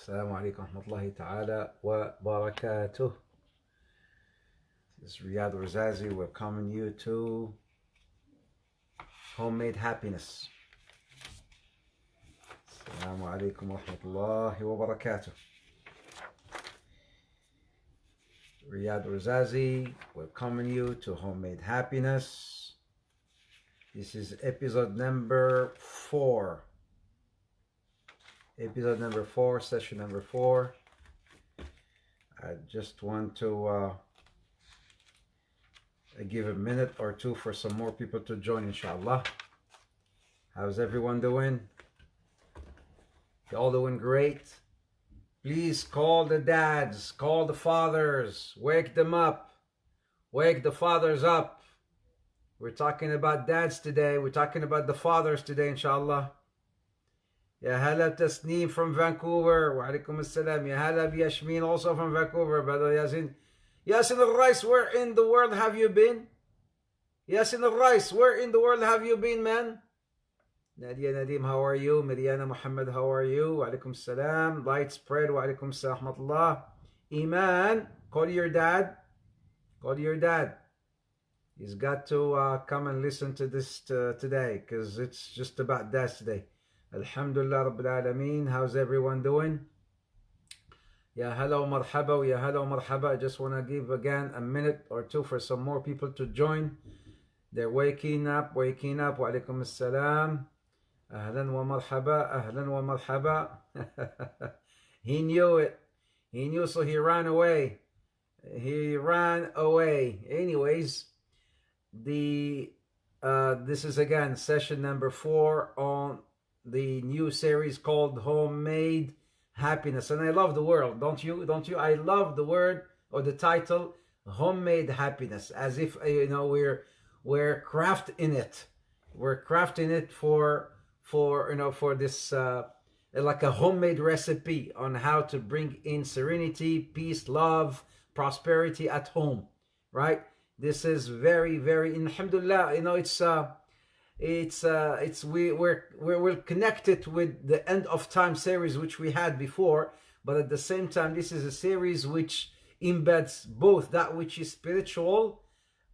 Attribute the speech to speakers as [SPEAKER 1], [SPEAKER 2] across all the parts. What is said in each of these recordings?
[SPEAKER 1] السلام عليكم ورحمة الله تعالى وبركاته. This is Riyadh Razazi welcoming you to Homemade Happiness. السلام عليكم ورحمة الله وبركاته. Riyadh Razazi welcoming you to Homemade Happiness. This is episode number 4. Episode number 4, session number 4. I just want to give a minute or two for some more people to join, inshallah. How's everyone doing? Y'all doing great? Please call the dads, call the fathers, wake them up, wake the fathers up. We're talking about dads today, we're talking about the fathers today, inshallah. Ya hala Tasneem from Vancouver. Wa alaikum assalam. Ya hala Yashmin also from Vancouver. Brother Yasin. Yasin al-Rais, where in the world have you been? Yasin al-Rais, where in the world have you been, man? Nadia Nadim, how are you? Mariana Muhammad, how are you? Wa alaikum assalam. Light spread. Wa alaikum assalam. Rahmatullah. Iman, call your dad. Call your dad. He's got to come and listen to this today, because it's just about dads today. Alhamdulillah Rabbil Alameen. How's everyone doing? Ya hello marhaba, ya hello marhaba. I just want to give again a minute or two for some more people to join. They're waking up, waking up. Wa alaikum assalam. Ahlan wa marhaba, ahlan wa marhaba. He knew it. He knew, so he ran away. He ran away. Anyways, this is again session number 4 on the new series called Homemade Happiness. And I love the word, don't you? Don't you? I love the word or the title, Homemade Happiness, as if, you know, we're crafting it. We're crafting it for you know, for this like a homemade recipe on how to bring in serenity, peace, love, prosperity at home, right? This is very, very, alhamdulillah, you know, we're connected with the End of Time series which we had before, but at the same time this is a series which embeds both that which is spiritual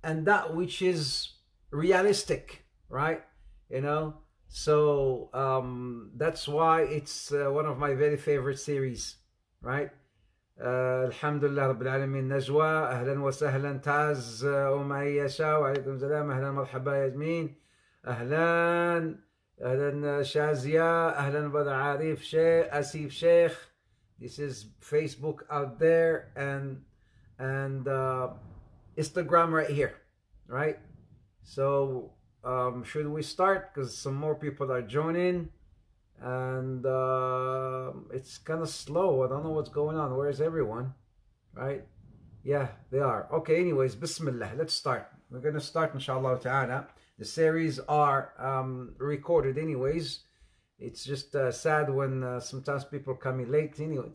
[SPEAKER 1] and that which is realistic, right? You know, so that's why it's one of my very favorite series, right? Alhamdulillah Rabbil Alameen. Najwa, ahlan wa sahlan. Taz, Umayyasha, wa alaikum salam, ahlan marhaba Yasmin. أهلا أهلا شازية أهلا brother عارف شيخ أسيف شيخ. This is Facebook out there and Instagram right here, right? So should we start, because some more people are joining and it's kind of slow. I don't know what's going on. Where's everyone? Right? Yeah, they are. Okay, anyways, Bismillah, let's start. We're going to start inshallah ta'ala. The series are recorded anyways. It's just sad when sometimes people come in late anyway.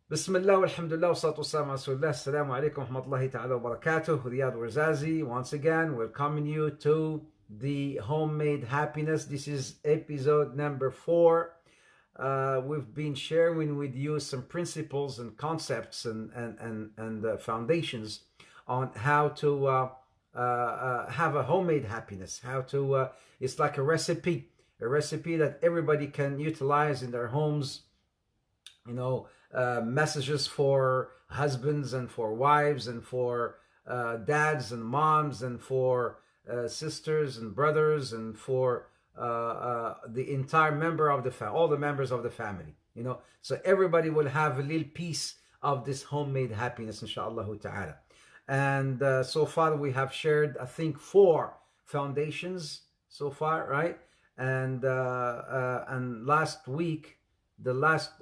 [SPEAKER 1] Bismillah walhamdulillah wa salatu wassalamu ala rasulillah. Assalamu alaikum wa rahmatullahi ta'ala wa barakatuh. Riyadh Razazi once again welcoming you to the Homemade Happiness. This is episode number 4. We've been sharing with you some principles and concepts and foundations on how to have a homemade happiness, how to it's like a recipe that everybody can utilize in their homes, you know, messages for husbands and for wives and for dads and moms and for sisters and brothers and for the entire member of the family, all the members of the family, you know, so everybody will have a little piece of this homemade happiness, inshallah ta'ala. And so far we have shared, I think, 4 foundations so far, right? And last week, the last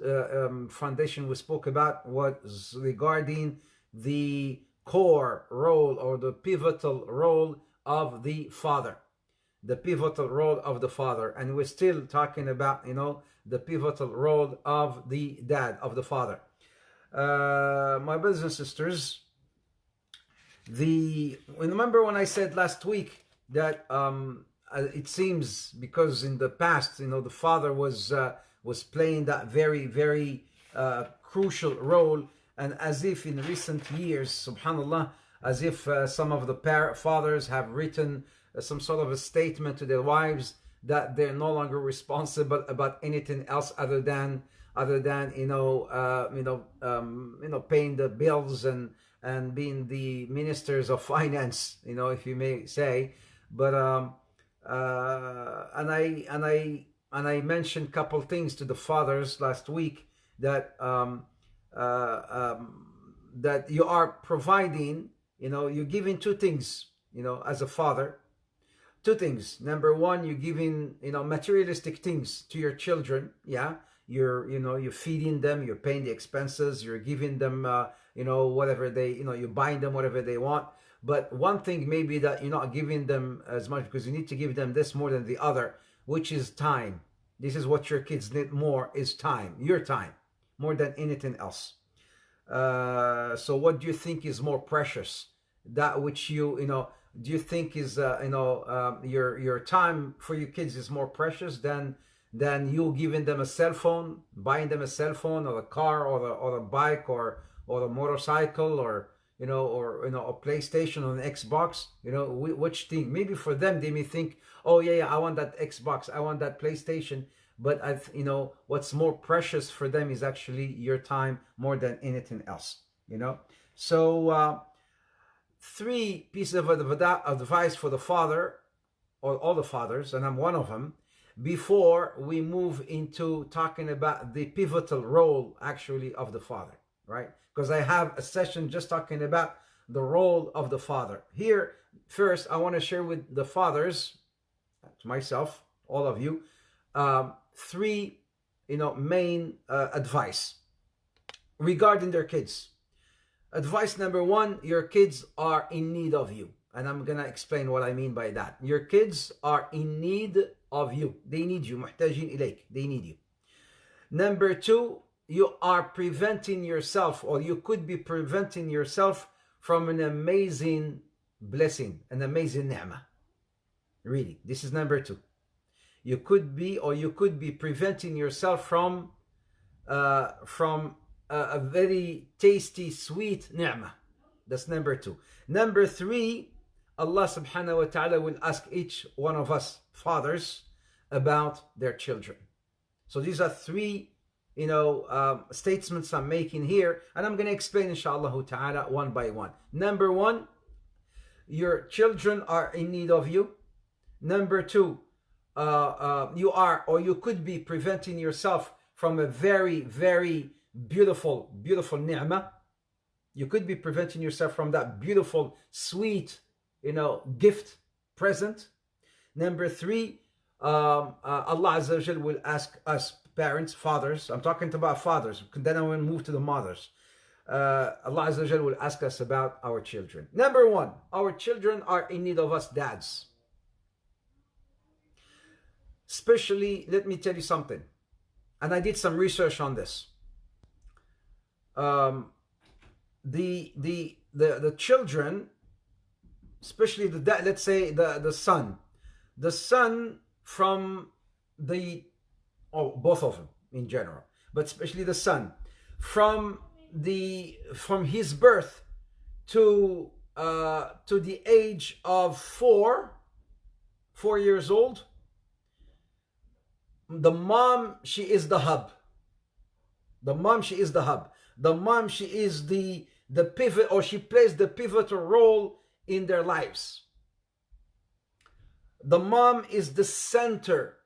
[SPEAKER 1] foundation we spoke about was regarding the core role or the pivotal role of the father. The pivotal role of the father. And we're still talking about, you know, the pivotal role of the dad, of the father. My brothers and sisters, remember when I said last week that it seems, because in the past, you know, the father was was playing that very, very crucial role. And as if in recent years, subhanallah, as if some of the fathers have written some sort of a statement to their wives that they're no longer responsible about anything else other than paying the bills and being the ministers of finance, if you may say. But and I mentioned a couple things to the fathers last week that that you are providing, you're giving two things, as a father. Two things. Number one, you're giving, materialistic things to your children. Yeah, you're feeding them, you're paying the expenses, you're giving them, whatever they, you're buying them whatever they want. But one thing maybe that you're not giving them as much, because you need to give them this more than the other, which is time. This is what your kids need more, is time, your time, more than anything else. So what do you think is more precious? That which do you think is your time for your kids is more precious than you giving them a cell phone, buying them a cell phone or a car or a bike or a motorcycle or a PlayStation or an Xbox? Which thing? Maybe for them they may think, oh yeah, I want that Xbox, I want that PlayStation. But what's more precious for them is actually your time more than anything else. So 3 pieces of advice for the father, or all the fathers, and I'm one of them, before we move into talking about the pivotal role actually of the father, right? Because I have a session just talking about the role of the father. Here, first, I want to share with the fathers, to myself, all of you, 3 main advice regarding their kids. Advice number 1, your kids are in need of you. And I'm going to explain what I mean by that. Your kids are in need of you. They need you. محتاجين إليك. They need you. Number 2, you are preventing yourself, or you could be preventing yourself from an amazing blessing, an amazing ni'mah. Really, this is number 2. You could be preventing yourself from a very tasty, sweet ni'mah. That's number 2. Number 3, Allah subhanahu wa ta'ala will ask each one of us fathers about their children. So these are 3 statements I'm making here, and I'm going to explain inshallah ta'ala one by one. Number 1, your children are in need of you. Number 2, you are, or you could be preventing yourself from a very, very beautiful ni'mah. You could be preventing yourself from that beautiful, sweet, gift, present. Number 3, Allah Azza wa Jal will ask us, parents, fathers, I'm talking about fathers, then I will move to the mothers. Allah Azza wa Jal will ask us about our children. Number 1, our children are in need of us dads. Especially, let me tell you something, and I did some research on this. The children, especially let's say the son from both of them in general, but especially the son, from his birth to the age of 4 years old, the mom, she is the hub. The mom, she is the hub. The mom, she is the pivot, or she plays the pivotal role in their lives. The mom is the center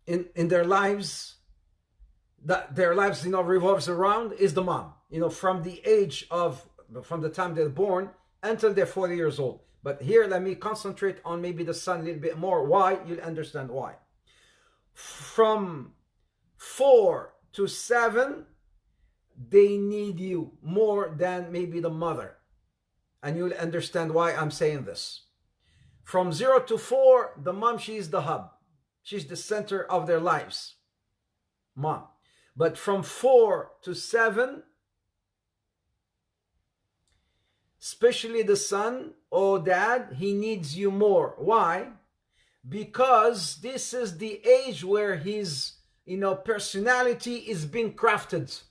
[SPEAKER 1] in their lives, that their lives revolves around, is the mom. From the time they're born until they're 40 years old. But here, let me concentrate on maybe the son a little bit more. Why? You'll understand why. From 4 to 7, they need you more than maybe the mother. And you'll understand why I'm saying this. From 0 to 4, the mom, she is the hub. She's the center of their lives. Mom. But from 4 to 7, especially the son, oh dad, he needs you more. Why? because this is the age where his personality is being crafted.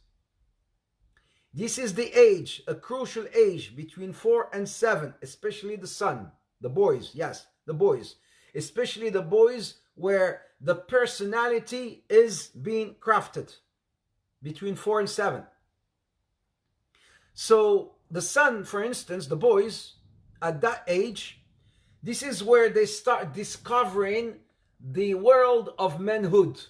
[SPEAKER 1] This is the age, a crucial age between 4 and 7, especially the son, the boys, yes, the boys, especially the boys where the personality is being crafted between 4 and 7. So the son, for instance, the boys at that age, this is where they start discovering the world of manhood.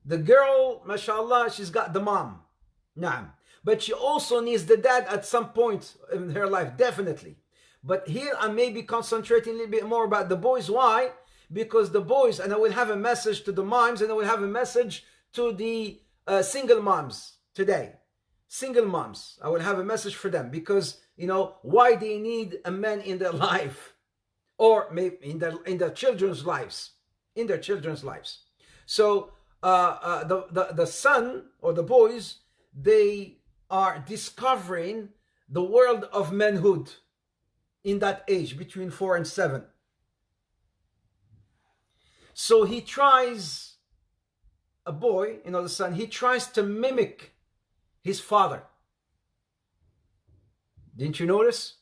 [SPEAKER 1] The girl, mashallah, she's got the mom. Naam. But she also needs the dad at some point in her life, definitely. But here I may be concentrating a little bit more about the boys. Why? Because the boys, and I will have a message to the moms, and I will have a message to the single moms today. Single moms, I will have a message for them, because why they need a man in their life, or maybe in their children's lives, So the son or the boys, they are discovering the world of manhood in that age between 4 and 7. So he tries, a boy, the son, he tries to mimic his father. Didn't you notice?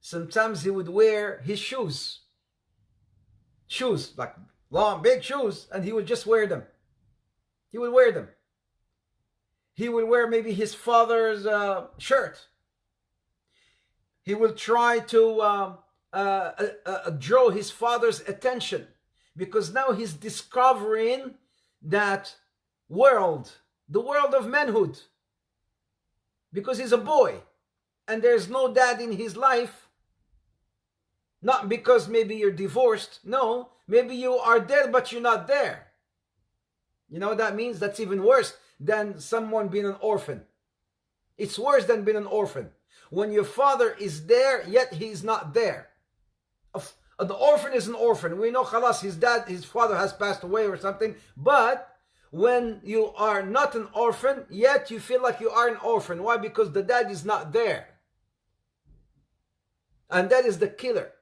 [SPEAKER 1] Sometimes he would wear his shoes, like long, big shoes, and he would just wear them. He would wear them. He will wear maybe his father's shirt. He will try to draw his father's attention, because now he's discovering that world, the world of manhood, because he's a boy and there's no dad in his life. Not because maybe you're divorced. No, maybe you are dead but you're not there. You know what that means? That's even worse than someone being an orphan. It's worse than being an orphan. When your father is there, yet he's not there. The orphan is an orphan. We know, khalas, his father has passed away or something. But when you are not an orphan, yet you feel like you are an orphan. Why? Because the dad is not there. And that is the killer.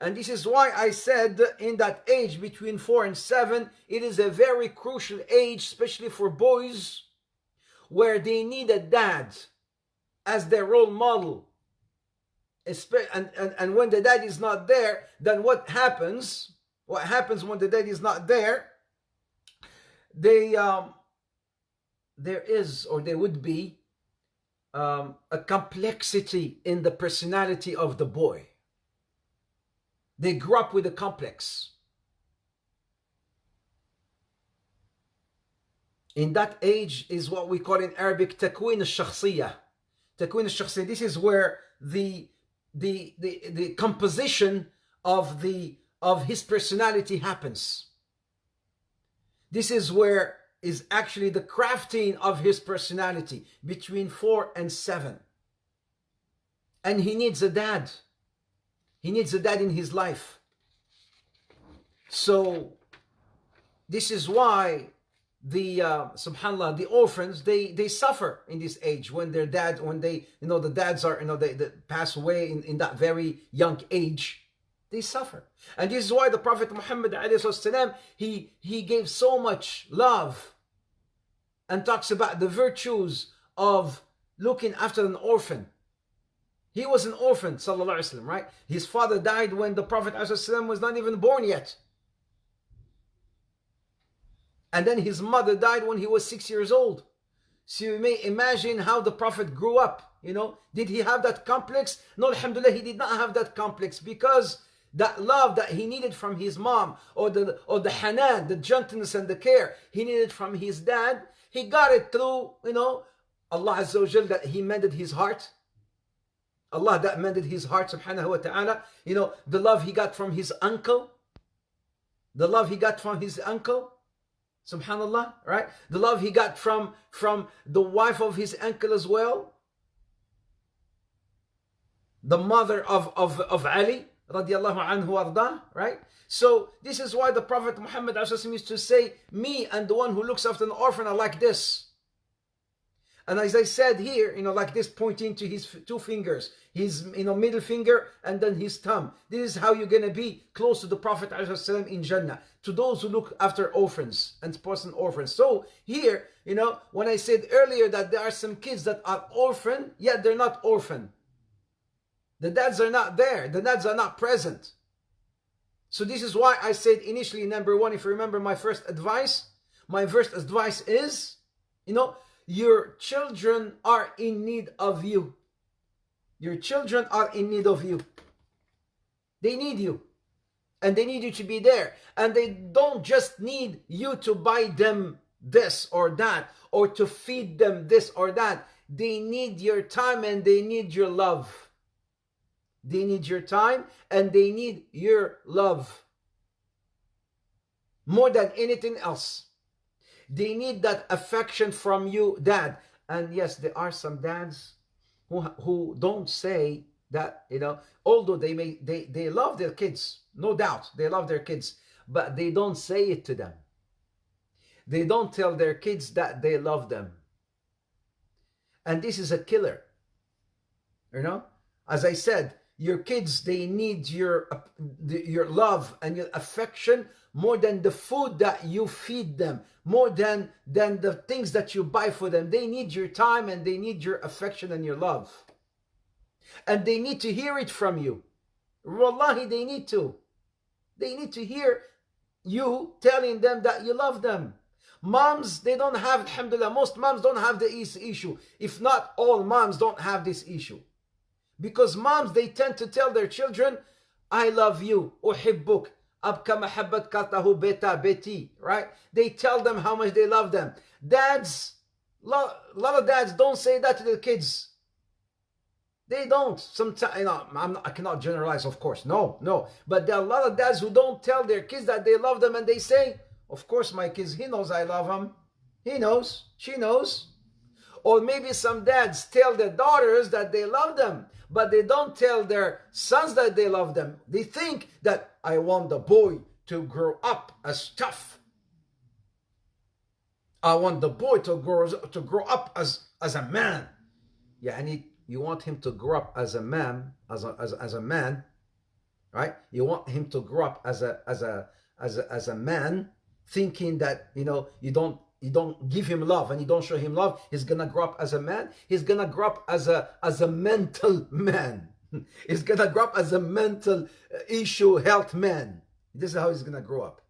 [SPEAKER 1] And this is why I said in that age between 4 and 7, it is a very crucial age, especially for boys, where they need a dad as their role model. And when the dad is not there, then what happens? What happens when the dad is not there? There would be a complexity in the personality of the boy. They grew up with a complex. In that age is what we call in Arabic takwin al-shakhsiyah. Takwin al-shakhsiyah. This is where the composition of his personality happens. This is where is actually the crafting of his personality between 4 and 7. And he needs a dad. He needs a dad in his life. So this is why subhanallah, the orphans, they suffer in this age when their dad, when the dads are, they pass away in that very young age. They suffer. And this is why the Prophet Muhammad ﷺ, he gave so much love and talks about the virtues of looking after an orphan. He was an orphan, sallallahu alaihi wasallam, right? His father died when the Prophet ﷺ was not even born yet. And then his mother died when he was 6 years old. So you may imagine how the Prophet grew up. Did he have that complex? No, alhamdulillah, he did not have that complex, because that love that he needed from his mom, or the hanan, the gentleness and the care he needed from his dad, he got it through, Allah Azza wa Jal, that he mended his heart. Allah that mended his heart, subhanahu wa ta'ala. The love he got from his uncle. The love he got from his uncle. Subhanallah, right? The love he got from the wife of his uncle as well. The mother of Ali, radiallahu anhu arda, right? So this is why the Prophet Muhammad used to say, me and the one who looks after an orphan are like this. And as I said here, like this, pointing to his two fingers, his middle finger and then his thumb. This is how you're going to be close to the Prophet ﷺ in Jannah, to those who look after orphans and person orphans. So here, when I said earlier that there are some kids that are orphan, yet they're not orphan. The dads are not there. The dads are not present. So this is why I said initially, number one, if you remember my first advice is, your children are in need of you. Your children are in need of you. They need you. And they need you to be there. And they don't just need you to buy them this or that, or to feed them this or that. They need your time and they need your love. They need your time and they need your love. More than anything else. They need that affection from you, dad. And yes, there are some dads who don't say that, although they love their kids, no doubt, they love their kids, but they don't say it to them. They don't tell their kids that they love them. And this is a killer. As I said, your kids, they need your love and your affection more than the food that you feed them, more than the things that you buy for them. They need your time and they need your affection and your love. And they need to hear it from you. Wallahi, they need to. They need to hear you telling them that you love them. Moms, they don't have, alhamdulillah, most moms don't have this issue. If not all moms don't have this issue. Because moms, they tend to tell their children, I love you, uhibbuk, abka mahabbat katahu beta beti, right? They tell them how much they love them. Dads, a lot of dads don't say that to their kids. They don't. Sometimes, I cannot generalize, of course. No. But there are a lot of dads who don't tell their kids that they love them, and they say, of course, my kids, he knows I love him. He knows. She knows. Or maybe some dads tell their daughters that they love them, but they don't tell their sons that they love them. They think that I want the boy to grow up as tough. I want the boy to grow up as a man. You want him to grow up as a man, as a man, right? You want him to grow up as a man, thinking that you don't give him love and you don't show him love. He's gonna grow up as a man. He's gonna grow up as a mental man. He's gonna grow up as a mental issue health man. This is how he's gonna grow up.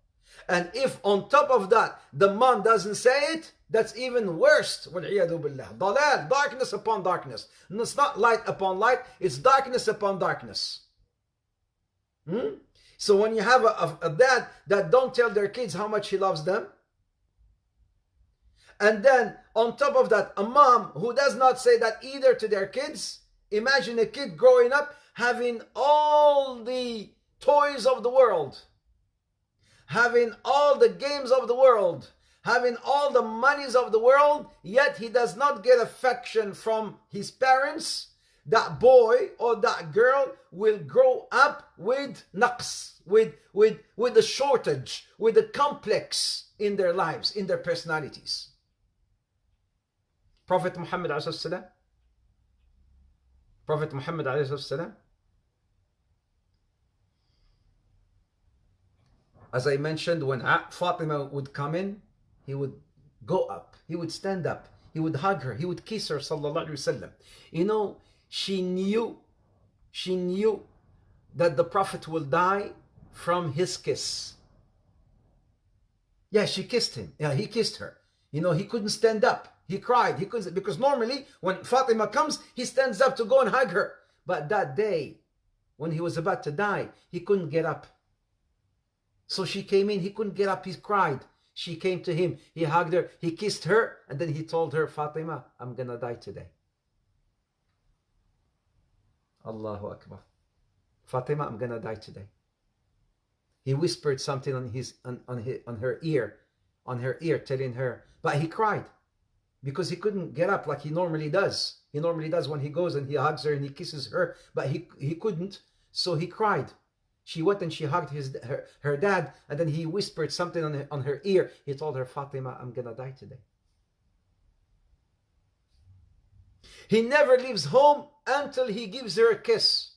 [SPEAKER 1] And if on top of that the mom doesn't say it, that's even worse. وَالْعِيَاذُ بِاللَّهِ. ضلال, darkness upon darkness. And it's not light upon light, it's darkness upon darkness. So when you have a dad that don't tell their kids how much he loves them, and then on top of that, a mom who does not say that either to their kids, imagine a kid growing up having all the toys of the world, having all the games of the world, having all the monies of the world, yet he does not get affection from his parents. That boy or that girl will grow up with naqs, with a shortage, with a complex in their lives, in their personalities. Prophet Muhammad ﷺ, as I mentioned, when Fatima would come in, he would go up, he would stand up, he would hug her, he would kiss her, sallallahu alaihi wasallam. She knew that the Prophet will die from his kiss. Yeah, she kissed him. Yeah, he kissed her. He couldn't stand up. He cried. He couldn't, because normally when Fatima comes, he stands up to go and hug her. But that day, when he was about to die, he couldn't get up. So she came in, he couldn't get up, he cried. She came to him, he hugged her, he kissed her, and then he told her, Fatima, I'm gonna die today. Allahu Akbar. Fatima, I'm gonna die today. He whispered something on her ear, telling her, but he cried because he couldn't get up like he normally does. He normally does when he goes and he hugs her and he kisses her, but he couldn't, so he cried. She went and she hugged her dad, and then he whispered something on her ear. He told her, Fatima, I'm gonna die today. He never leaves home until he gives her a kiss.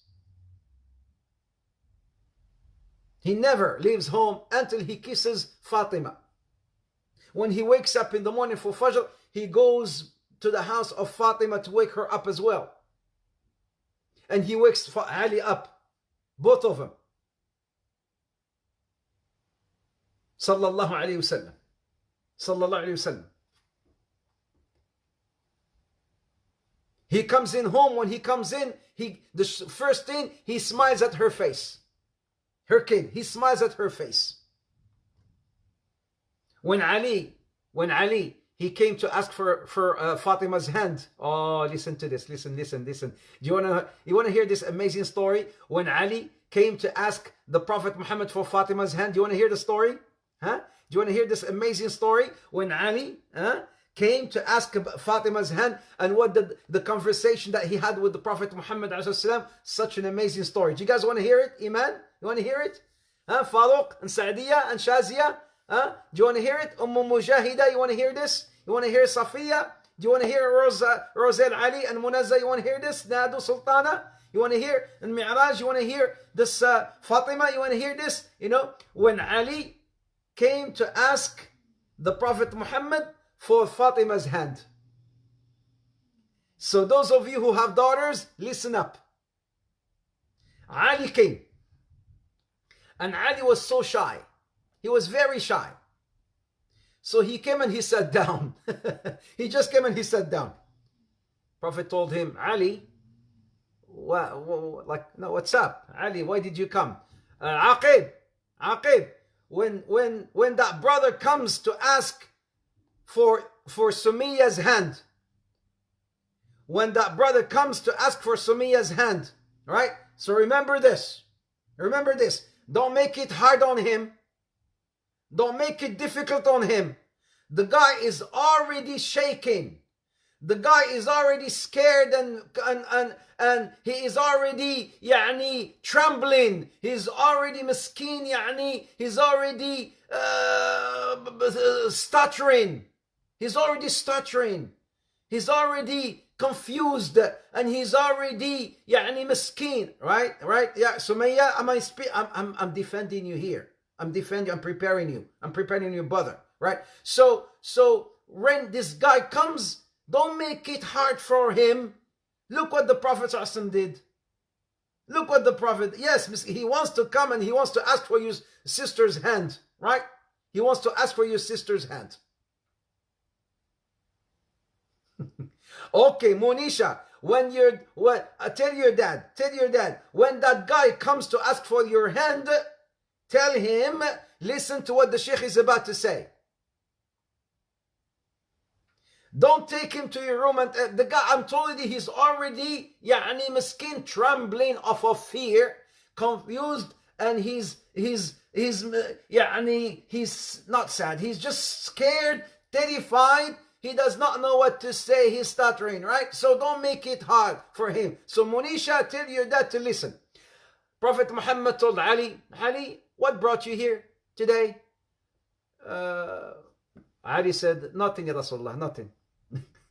[SPEAKER 1] He never leaves home until he kisses Fatima. When he wakes up in the morning for Fajr, he goes to the house of Fatima to wake her up as well. And he wakes Ali up, both of them. Sallallahu alayhi wasallam. Sallallahu alayhi wasallam. He comes in home. When he comes in, the first thing, he smiles at her face. Her kid, he smiles at her face. When Ali, he came to ask for Fatima's hand. Oh, listen to this. Listen. Do you want to hear this amazing story? When Ali came to ask the Prophet Muhammad for Fatima's hand. Do you want to hear the story? Huh? Do you want to hear this amazing story? When Ali came to ask Fatima's hand, and what the conversation that he had with the Prophet Muhammad ﷺ, such an amazing story. Do you guys want to hear it? Iman? You want to hear it? Faruq and Saadiya and Shazia? Do you want to hear it? Mujahida, you want to hear this? You want to hear Safiya? Do you want to hear Rosel Ali and Munazza? You want to hear this? Nadu Sultana? You want to hear and Mi'raj? You want to hear this Fatima? You want to hear this? You know, when Ali came to ask the Prophet Muhammad for Fatima's hand. So those of you who have daughters, listen up. Ali came. And Ali was so shy. He was very shy. So he came and he sat down. He just came and he sat down. Prophet told him, Ali, what's up? Ali, why did you come? Aqib, when that brother comes to ask for Sumayya's hand, when that brother comes to ask for Sumayya's hand, right? So remember this. Don't make it hard on him. Don't make it difficult on him. The guy is already shaking. The guy is already scared and he is already trembling. He's already miskeen, he's already stuttering. He's He's already confused and he's already miskeen. Right? Yeah, Sumayya, I'm defending you here. I'm preparing you, brother. Right? So when this guy comes, don't make it hard for him. Look what the Prophet ﷺ did. Look what the Prophet, yes, he wants to come and he wants to ask for your sister's hand. Right? He wants to ask for your sister's hand. Okay, Monisha, tell your dad, when that guy comes to ask for your hand, tell him, listen to what the Sheikh is about to say. Don't take him to your room and the guy, I'm telling you, he's already miskin, trembling of fear, confused, and he's not sad. He's just scared, terrified. He does not know what to say. He's stuttering, right? So don't make it hard for him. So Monisha, tell your dad to listen. Prophet Muhammad told Ali, what brought you here today? Ali said, nothing, Ya Rasulullah, nothing.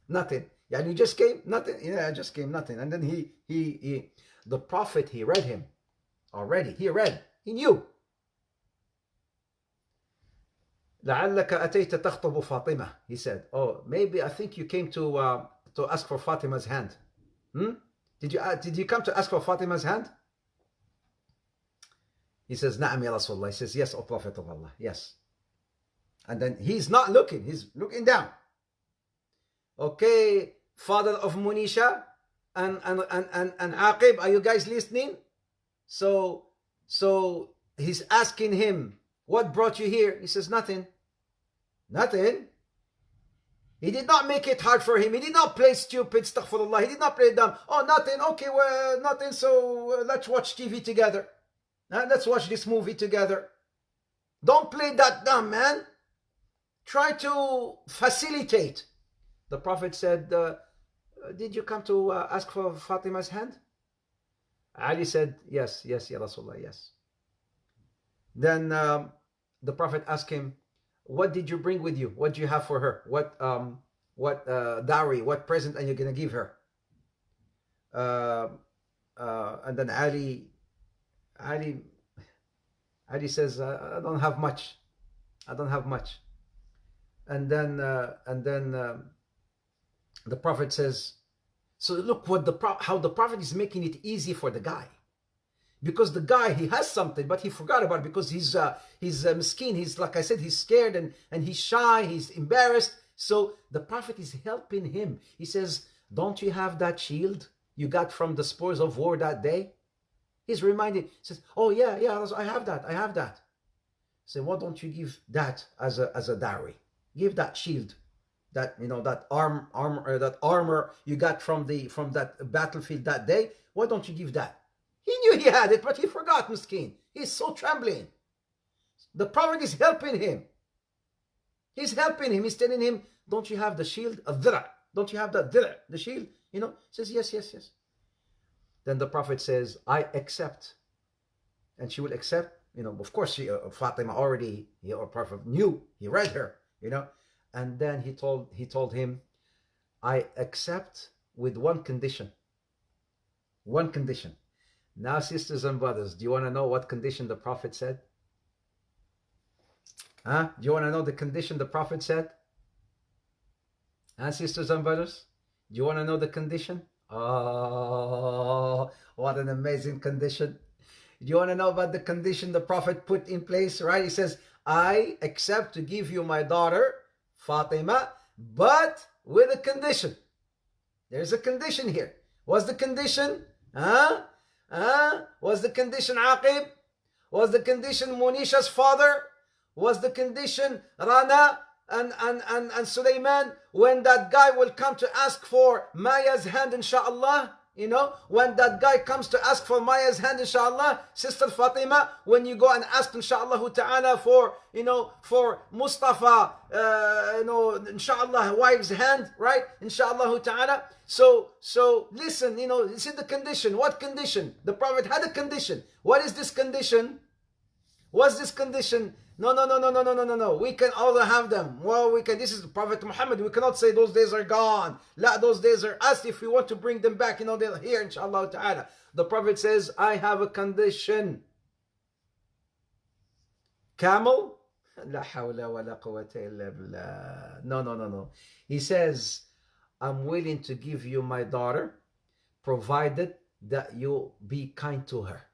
[SPEAKER 1] Nothing. Yeah, you just came? Nothing. Yeah, I just came, nothing. And then the Prophet, he read him already. He knew. لعلك أتيت تخطب فاطمة. He said, oh, maybe I think you came to ask for Fatima's hand. Did you come to ask for Fatima's hand? He says, Na'am ya Rasulullah. He says, yes, O Prophet of Allah, yes. And then he's not looking, he's looking down. Okay, father of Munisha and Aqib, are you guys listening? So he's asking him, what brought you here? He says, nothing. Nothing. He did not make it hard for him. He did not play stupid, astaghfirullah. He did not play dumb. Oh, nothing. Okay, well, nothing. So let's watch TV together. Let's watch this movie together. Don't play that dumb, man. Try to facilitate. The Prophet said, did you come to ask for Fatima's hand? Ali said, yes, ya Rasulullah, yes. Then the Prophet asked him, what did you bring with you? What do you have for her? What dowry, what present are you going to give her? And then Ali says, I don't have much. I don't have much. And then the Prophet says, so look what how the Prophet is making it easy for the guy. Because the guy, he has something, but he forgot about it because he's miskin. He's, like I said, he's scared and he's shy, he's embarrassed. So the Prophet is helping him. He says, don't you have that shield you got from the spoils of war that day? He's reminded, he says, oh yeah, I have that. So why don't you give that as a dowry? Give that shield, that that armor you got from that battlefield that day. Why don't you give that? He knew he had it, but he forgot, miskin. He's so trembling. The Prophet is helping him. He's helping him. He's telling him, don't you have the shield? Don't you have that the shield? Says, yes. Then the Prophet says, I accept. And she will accept. Of course, Fatima already, Prophet knew, he read her, And then he told him, I accept with one condition. One condition. Now, sisters and brothers, do you want to know what condition the Prophet said? Do you want to know the condition the Prophet said? Sisters and brothers, do you want to know the condition? Oh, what an amazing condition. Do you want to know about the condition the Prophet put in place, right? He says, I accept to give you my daughter, Fatima, but with a condition. There's a condition here. What's the condition? Was the condition Aqib? Was the condition Munisha's father? Was the condition Rana and Sulaiman? When that guy will come to ask for Maya's hand, inshallah, when that guy comes to ask for Maya's hand, inshallah, Sister Fatima, when you go and ask, inshallah ta'ala, for Mustafa, inshallah, wife's hand, right? Inshallah ta'ala. So listen, this is the condition. What condition? The Prophet had a condition. What is this condition? What's this condition? No. We can all have them. Well, we can. This is the Prophet Muhammad. We cannot say those days are gone. La, those days are us. If we want to bring them back, they're here, inshallah ta'ala. The Prophet says, I have a condition. Camel? La hawla wa la quwwata illa billah. No. He says, I'm willing to give you my daughter, provided that you be kind to her.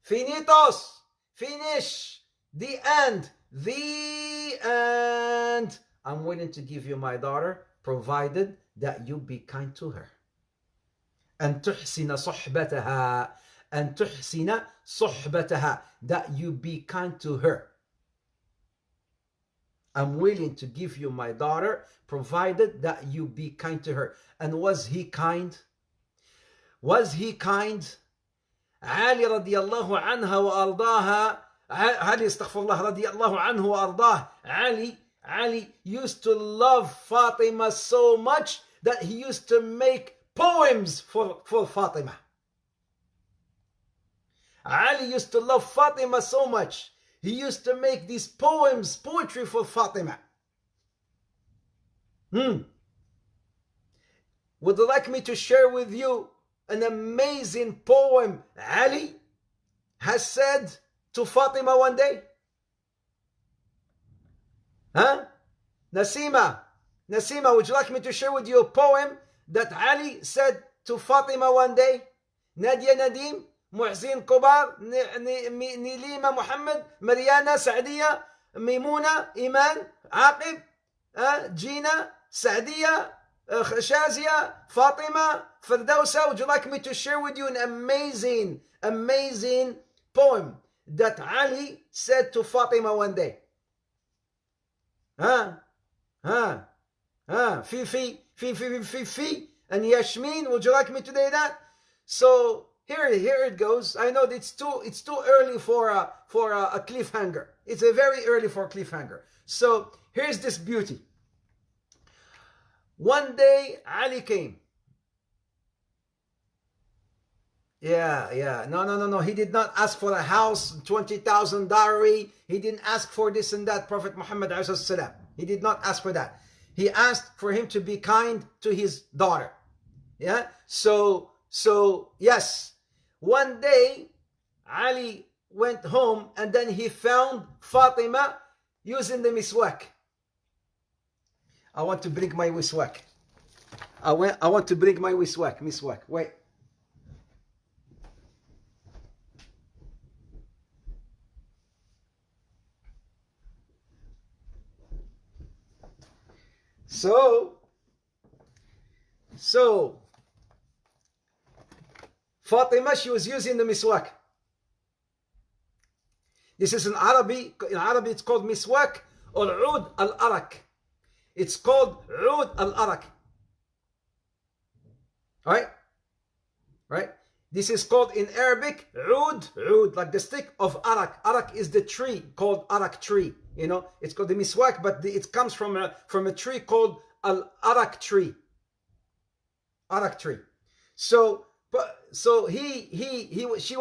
[SPEAKER 1] Finitos. Finish. The end. I'm willing to give you my daughter, provided that you be kind to her. أن تحسن صحبتها. That you be kind to her. I'm willing to give you my daughter, provided that you be kind to her. And was he kind? Was he kind? علي رضي الله عنها وأرضاها. علي استغفر الله رضي الله عنه وأرضاه. Ali used to love Fatima so much that he used to make poems for Fatima. Ali used to love Fatima so much. He used to make these poetry for Fatima. Would you like me to share with you an amazing poem Ali has said to Fatima one day? Nasima, would you like me to share with you a poem that Ali said to Fatima one day? Nadia Nadim, Muhsin Kobar, Nilima Muhammad, Mariana Saadiya, Mimuna, Iman, Aqib, Gina, Saadiya, Shazia, Fatima, Firdausa. Would you like me to share with you an amazing poem that Ali said to Fatima one day? Fifi and Yasmin, would you like me to do that? So here it goes. I know it's too early for a cliffhanger. It's a very early for a cliffhanger. So here's this beauty. One day Ali came. Yeah. No. He did not ask for a house, 20,000 dowry. He didn't ask for this and that. Prophet Muhammad ﷺ. He did not ask for that. He asked for him to be kind to his daughter. Yeah. So yes, one day Ali went home and then he found Fatima using the miswak. I want to bring my miswak. I want to bring my miswak. Wait. So Fatima, she was using the miswak. This is in Arabic. In Arabic, it's called miswak or oud al-arak. It's called oud al-arak. Right? This is called in Arabic oud, like the stick of arak. Arak is the tree called arak tree. You know, it's called the miswak, but it comes from a tree called al-arak tree. Arak tree. So she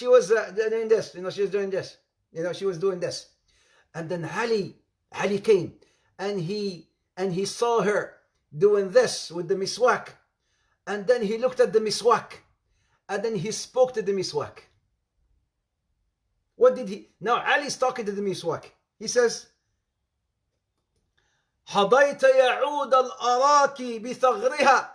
[SPEAKER 1] was doing this. You know, she was doing this. You know, she was doing this, and then Ali came, and he saw her doing this with the miswak, and then he looked at the miswak, and then he spoke to the miswak. What did he? Now Ali's talking to the miswak. He says, حضيت يعود الأراك بثغرها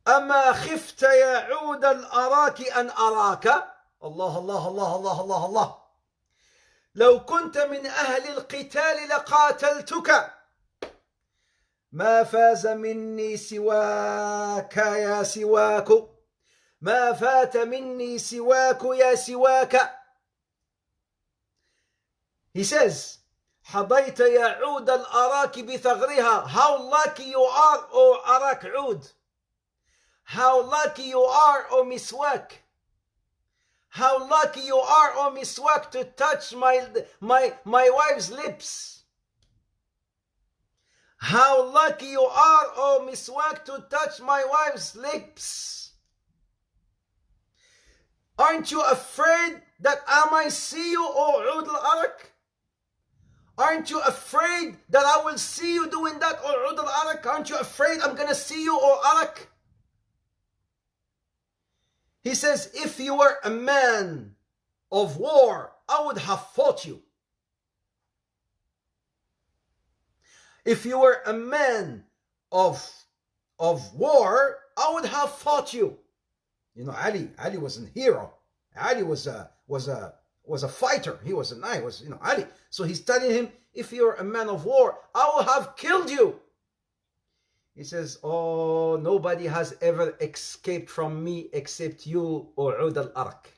[SPEAKER 1] أما خفت يعود الأراك أن أراك. الله الله الله الله الله الله. لو كنت من أهل القتال لقاتلتك ما فاز مني سواك يا سواك ما فات مني سواك يا سواك. He says, حضيت يعود الأراك بثغرها. How lucky you are, O Arak Oud. How lucky you are, O Miswak. How lucky you are, O Miswak, to touch my wife's lips. How lucky you are, O Miswak, to touch my wife's lips. Aren't you afraid that I might see you, O Oud al-Arak? Aren't you afraid that I will see you doing that, O Oud al-Arak? Aren't you afraid I'm going to see you, O Arak? He says, if you were a man of war, I would have fought you. If you were a man of war, I would have fought you. You know, Ali was a hero. Ali was a fighter. He was Ali. So he's telling him, if you're a man of war, I will have killed you. He says, oh, nobody has ever escaped from me except you, O Oud al-Arak.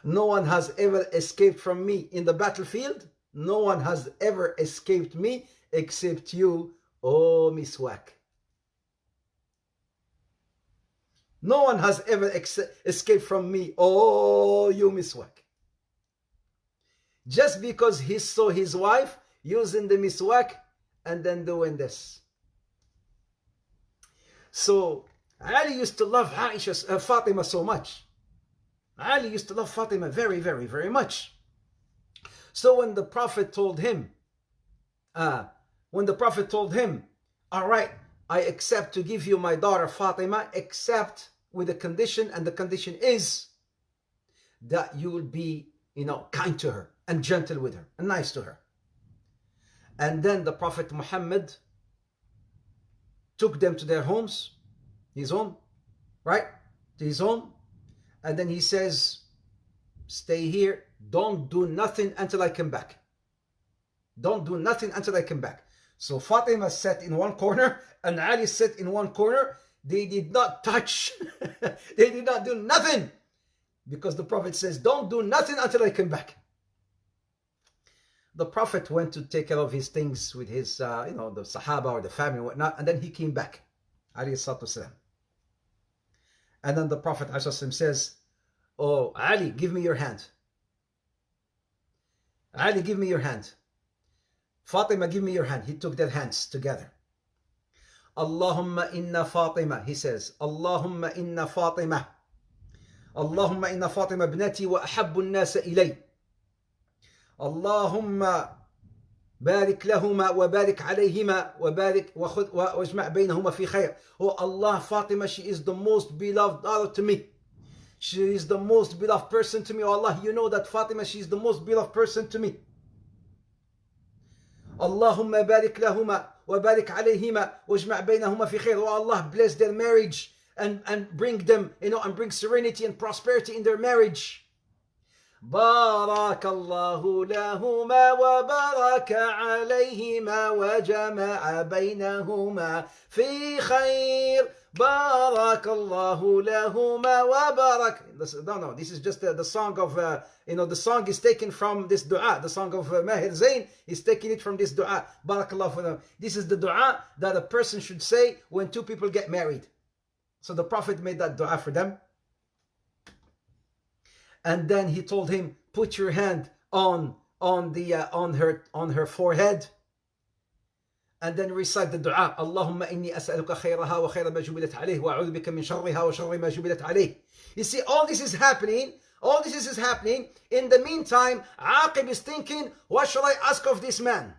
[SPEAKER 1] No one has ever escaped from me in the battlefield. No one has ever escaped me except you, O Miswak. No one has ever escaped from me, oh, you Miswak. Just because he saw his wife using the Miswak and then doing this. So Ali used to love Fatima so much. Ali used to love Fatima very, very, very much. So when the Prophet told him, all right, I accept to give you my daughter Fatima, except with a condition, and the condition is that you will be, kind to her and gentle with her and nice to her. And then the Prophet Muhammad took them to their homes, his home, right? To his home. And then he says, stay here. Don't do nothing until I come back. Don't do nothing until I come back. So Fatima sat in one corner and Ali sat in one corner. They did not touch. They did not do nothing. Because the Prophet says, don't do nothing until I come back. The Prophet went to take care of his things with his, the Sahaba or the family and whatnot. And then he came back. Alayhi salatu wasalam. And then the Prophet says, oh, Ali, give me your hand. Ali, give me your hand. Fatima, give me your hand. He took their hands together. Allahumma inna Fatima, he says. Allahumma inna Fatima. Allahumma inna Fatima ibnati wa ahabbu an-nas ilay. Allahumma بارك لهما وبارك عليهما وبارك واجمع بينهما في خير. Oh Allah, Fatima, she is the most beloved daughter to me. She is the most beloved person to me. Oh Allah, you know that Fatima, she is the most beloved person to me. Allahumma barik lahuma wa barik alayhima wajma' baynahuma fi khair. Oh Allah, bless their marriage and bring them, and bring serenity and prosperity in their marriage. بارك الله لهما وبارك عليهما وجمع بينهما في خير. بارك الله لهما وبارك. No, this is just the song of, the song is taken from this dua. The song of Mahir Zain is taking it from this dua. Barakallahu for them. This is the dua that a person should say when two people get married. So the Prophet made that dua for them. And then he told him, put your hand on her forehead, and then recite the dua. Allahumma inni as'aluka khayraha wa khayra ma jubilat alayh wa a'udhu bika min sharriha wa sharri ma jubilat alayh. You see, all this is happening. All this is happening. In the meantime, Aqib is thinking, what shall I ask of this man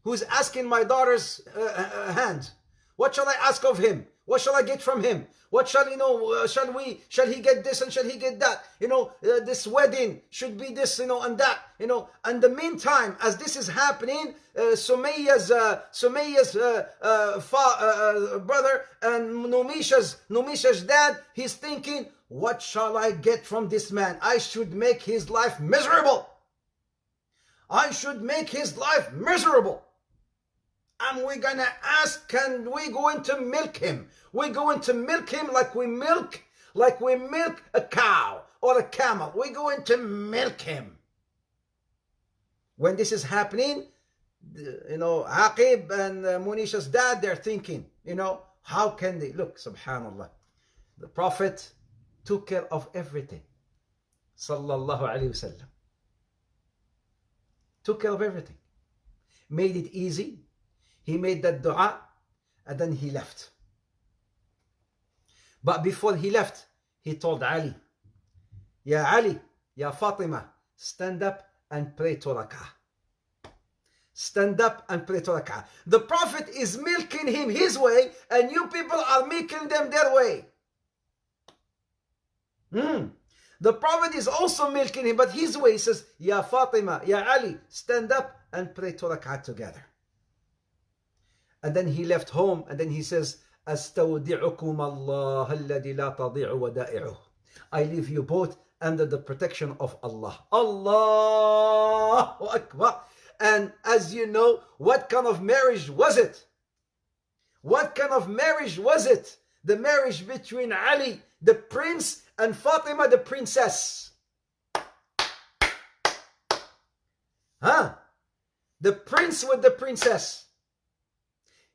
[SPEAKER 1] who's asking my daughter's hand? What shall I ask of him? What shall I get from him? What shall shall he get this and shall he get that? This wedding should be this, and that, And the meantime, as this is happening, Sumayya's brother and Numisha's dad, he's thinking, what shall I get from this man? I should make his life miserable. I should make his life miserable. And we're going to ask, can we going to milk him? We're going to milk him like we milk a cow or a camel. We're going to milk him. When this is happening, Aqib and Munisha's dad, they're thinking, how can they? Look, subhanallah. The Prophet took care of everything. Sallallahu alayhi wasallam. Took care of everything. Made it easy. He made that dua, and then he left. But before he left, he told Ali, Ya Ali, Ya Fatima, stand up and pray 2 rak'ah. Stand up and pray 2 rak'ah. The Prophet is milking him his way, and you people are milking them their way. The Prophet is also milking him, but his way. He says, Ya Fatima, Ya Ali, stand up and pray 2 rak'ah together. And then he left home, and then he says, أستودعكم الله الذي لا تضيع ودائعه. I leave you both under the protection of Allah. Allahu Akbar. And as you know, what kind of marriage was it? What kind of marriage was it? The marriage between Ali, the prince, and Fatima, the princess. The prince with the princess.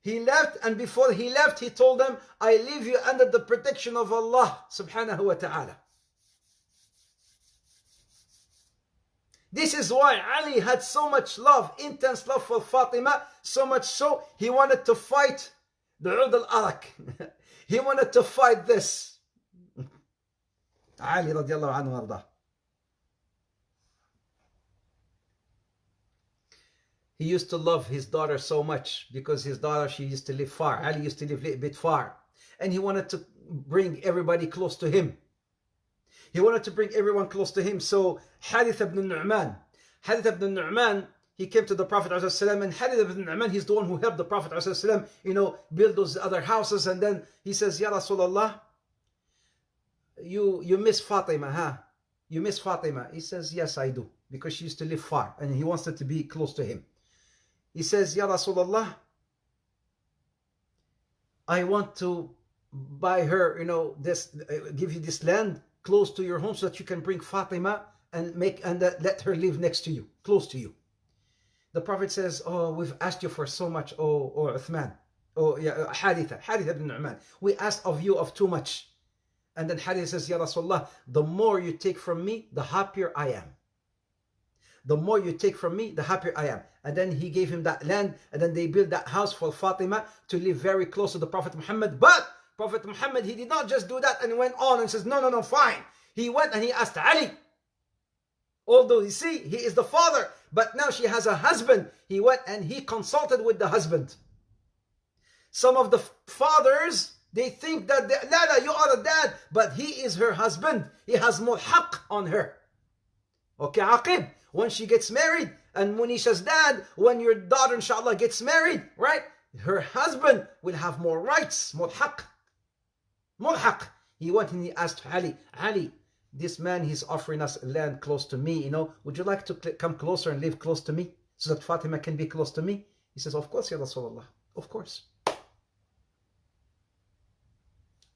[SPEAKER 1] He left, and before he left, he told them, I leave you under the protection of Allah subhanahu wa ta'ala. This is why Ali had so much love, intense love for Fatima, so much so, he wanted to fight the Ud al-Arak. He wanted to fight this. Ali radiallahu anhu arda. He used to love his daughter so much because his daughter, she used to live far. Ali used to live a little bit far. And he wanted to bring everybody close to him. He wanted to bring everyone close to him. So Harith ibn Nu'man, he came to the Prophet ﷺ, and Harith ibn Nu'man, he's the one who helped the Prophet ﷺ, build those other houses. And then he says, Ya Rasulullah, you miss Fatima, huh? You miss Fatima. He says, yes, I do. Because she used to live far and he wants her to be close to him. He says, Ya Rasulullah, I want to buy her, give you this land close to your home so that you can bring Fatima and let her live next to you, close to you. The Prophet says, oh, we've asked you for so much, oh Uthman, Harith ibn Nu'man. We asked of you of too much. And then Harith says, Ya Rasulullah, the more you take from me, the happier I am. The more you take from me, the happier I am. And then he gave him that land, and then they built that house for Fatima to live very close to the Prophet Muhammad. But Prophet Muhammad, he did not just do that and went on and says, no, fine. He went and he asked Ali. Although, you see, he is the father, But now she has a husband. He went and he consulted with the husband. Some of the fathers, they think that, la, you are a dad, but he is her husband. He has more haqq on her. Okay, Aqib, when she gets married, and Munisha's dad, when your daughter, inshallah, gets married, right? Her husband will have more rights, more haqq. More haqq. He went and he asked Ali, this man, he's offering us land close to me, would you like to come closer and live close to me so that Fatima can be close to me? He says, of course, Ya Rasulullah, of course.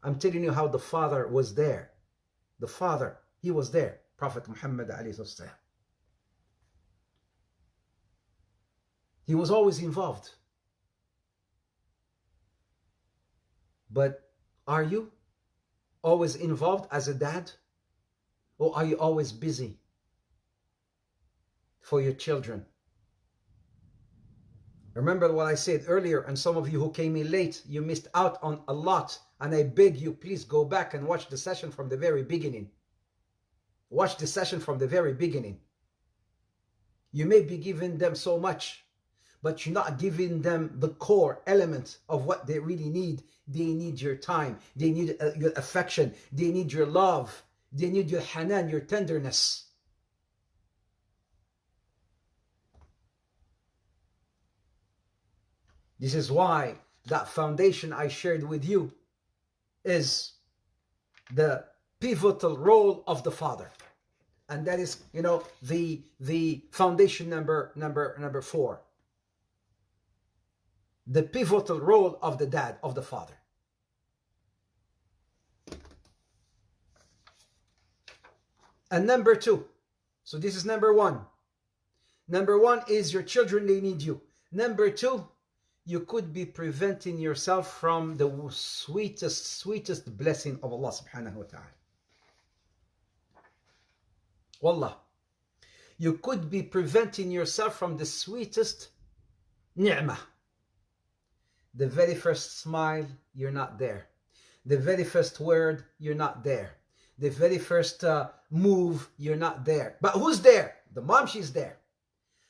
[SPEAKER 1] I'm telling you how the father was there. The father, he was there. Prophet Muhammad alayhi salam. He was always involved. But are you always involved as a dad? Or are you always busy for your children? Remember what I said earlier, and some of you who came in late, you missed out on a lot. And I beg you, please go back and watch the session from the very beginning. Watch the session from the very beginning. You may be giving them so much, but you're not giving them the core element of what they really need. They need your time. They need your affection. They need your love. They need your hanan, your tenderness. This is why that foundation I shared with you is the pivotal role of the father. And that is, the foundation number 4. The pivotal role of the dad, of the father. And number 2. So this is number 1. Number 1 is your children, they need you. Number 2, you could be preventing yourself from the sweetest blessing of Allah subhanahu wa ta'ala. Wallah. You could be preventing yourself from the sweetest ni'mah. The very first smile, you're not there. The very first word, you're not there. The very first move, you're not there. But who's there? The mom, she's there.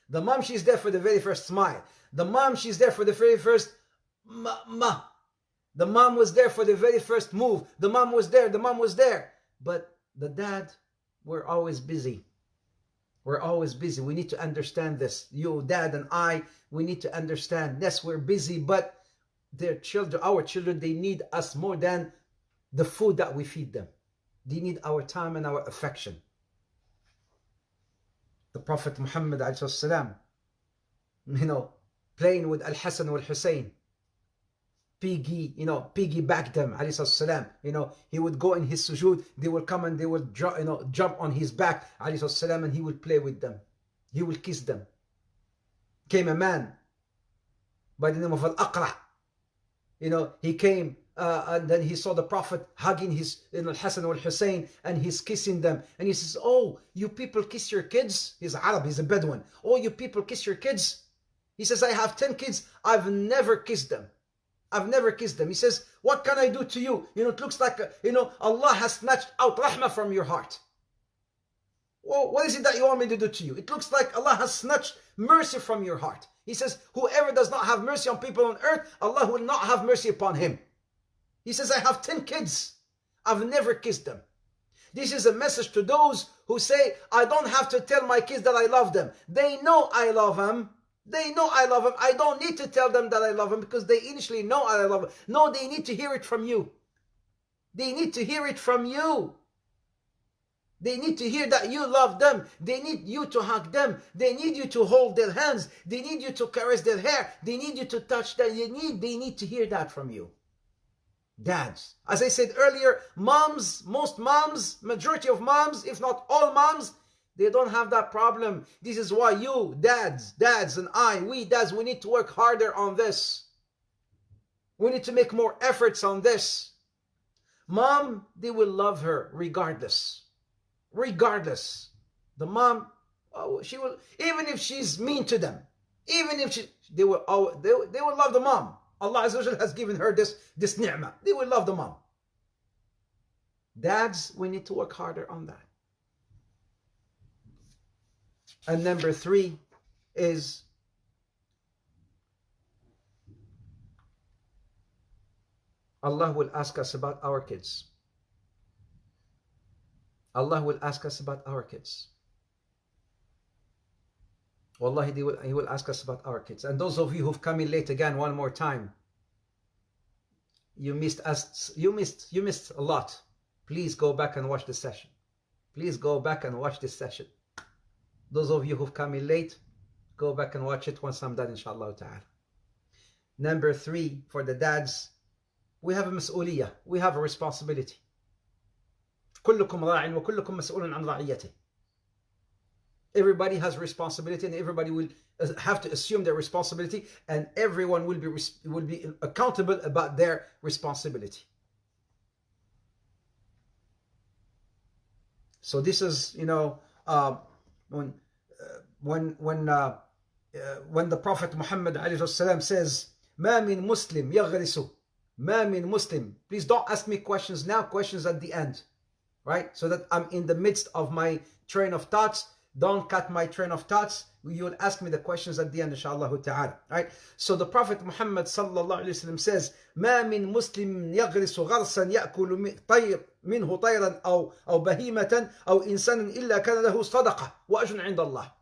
[SPEAKER 1] The mom, she's there for the very first smile. The mom, she's there for the very first ma. The mom was there for the very first move. The mom was there. The mom was there. But the dad, we're always busy. We're always busy. We need to understand this. You, dad, and I, we need to understand. Yes, we're busy, but their children, our children, they need us more than the food that we feed them. They need our time and our affection. The Prophet Muhammad alayhi salam, playing with Al-Hasan wal-Hussein, piggyback them, alayhi salam. He would go in his sujood, they will come and they will jump on his back, alayhi salam, and he will play with them. He will kiss them. Came a man by the name of Al-Aqra. He came and then he saw the Prophet hugging his Al-Hasan wal-Hussein, and he's kissing them. And he says, oh, you people kiss your kids? He's Arab, he's a Bedouin. Oh, you people kiss your kids? He says, I have 10 kids. I've never kissed them. I've never kissed them. He says, what can I do to you? It looks like, Allah has snatched out rahmah from your heart. Well, what is it that you want me to do to you? It looks like Allah has snatched mercy from your heart. He says, whoever does not have mercy on people on earth, Allah will not have mercy upon him. He says, I have 10 kids. I've never kissed them. This is a message to those who say, I don't have to tell my kids that I love them. They know I love them. They know I love them. I don't need to tell them that I love them because they initially know I love them. No, they need to hear it from you. They need to hear it from you. They need to hear that you love them. They need you to hug them. They need you to hold their hands. They need you to caress their hair. They need you to touch them. They need to hear that from you. Dads. As I said earlier, moms, most moms, majority of moms, if not all moms, they don't have that problem. This is why you, dads and we dads, we need to work harder on this. We need to make more efforts on this. Mom, they will love her regardless. Regardless. The mom, she will, even if she's mean to them, even if they will love the mom. Allah Azza wa Jalla has given her this ni'mah. They will love the mom. Dads, we need to work harder on that. And number 3, is Allah will ask us about our kids. Allah will ask us about our kids. Wallahi, He will ask us about our kids. And those of you who've come in late again, one more time, you missed us. You missed a lot. Please go back and watch the session. Please go back and watch this session. Those of you who've come in late, go back and watch it once I'm done, inshallah ta'ala. Number 3, for the dads, we have a mas'uliyah. We have a responsibility. كلكم راع وكلكم مسؤول عن رعيته. Everybody has responsibility, and everybody will have to assume their responsibility, and everyone will be accountable about their responsibility. So this is, when the Prophet Muhammad ﷺ says, "Ma min Muslim yaghrisu, ma min Muslim." Please don't ask me questions now. Questions at the end, right? So that I'm in the midst of my train of thoughts. Don't cut my train of thoughts. You will ask me the questions at the end, inshallah ta'ala. Right? So the Prophet Muhammad sallallahu alayhi wa sallam says, "Ma min Muslim yaghrisu gharsan ya'kulu minhu tayran aw bahimatan aw insanan illa kana lahu sadaqah wa ajrun 'inda Allah."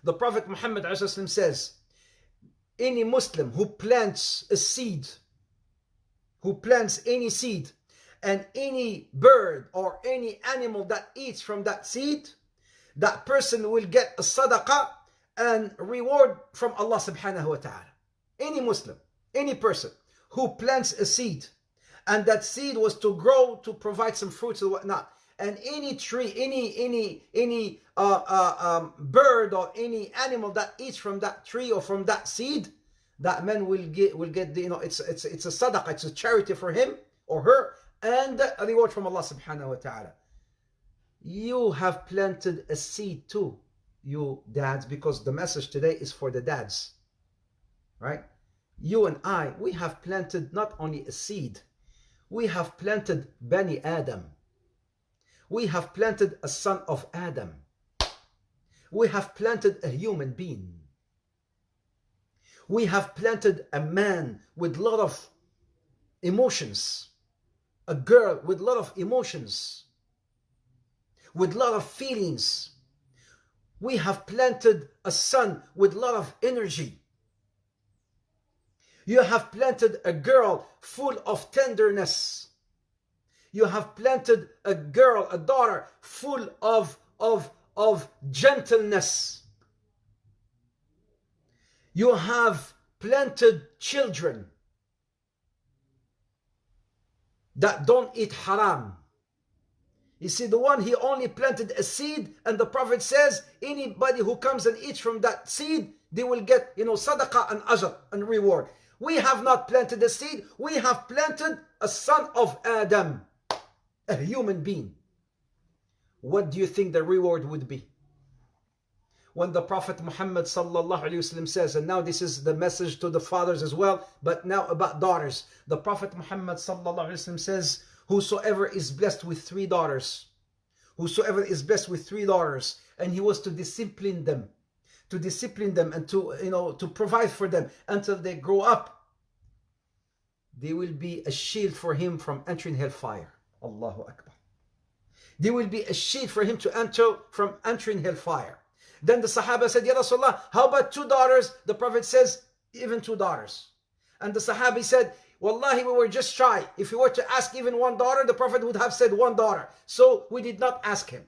[SPEAKER 1] The Prophet Muhammad alayhi wa sallam says, any Muslim who plants a seed, who plants any seed, and any bird or any animal that eats from that seed, that person will get a sadaqah and reward from Allah subhanahu wa ta'ala. Any Muslim, any person who plants a seed, and that seed was to grow to provide some fruits or whatnot, and any tree, any bird or any animal that eats from that tree or from that seed, that man will get it's a sadaqah, it's a charity for him or her, and a reward from Allah subhanahu wa ta'ala. You have planted a seed too, you dads, because the message today is for the dads, right? You and I, we have planted not only a seed, we have planted Bani Adam. We have planted a son of Adam. We have planted a human being. We have planted a man with a lot of emotions, a girl with a lot of emotions, with a lot of feelings. We have planted a son with a lot of energy. You have planted a girl full of tenderness. You have planted a girl, a daughter, full of gentleness. You have planted children that don't eat haram. You see, the one, he only planted a seed, and the Prophet says, anybody who comes and eats from that seed, they will get, sadaqah and ajr and reward. We have not planted a seed, we have planted a son of Adam, a human being. What do you think the reward would be? When the Prophet Muhammad sallallahu alaihi wasallam says, and now this is the message to the fathers as well, but now about daughters. The Prophet Muhammad sallallahu alaihi wasallam says, whosoever is blessed with 3 daughters, whosoever is blessed with 3 daughters, and he was to discipline them and to provide for them until they grow up, they will be a shield for him from entering hellfire. Allahu Akbar. They will be a shield for him to enter from entering hellfire. Then the Sahaba said, Ya Rasulullah, how about 2 daughters? The Prophet says, even 2 daughters. And the Sahabi said, Wallahi, we were just shy. If we were to ask even 1 daughter, the Prophet would have said 1 daughter. So we did not ask him.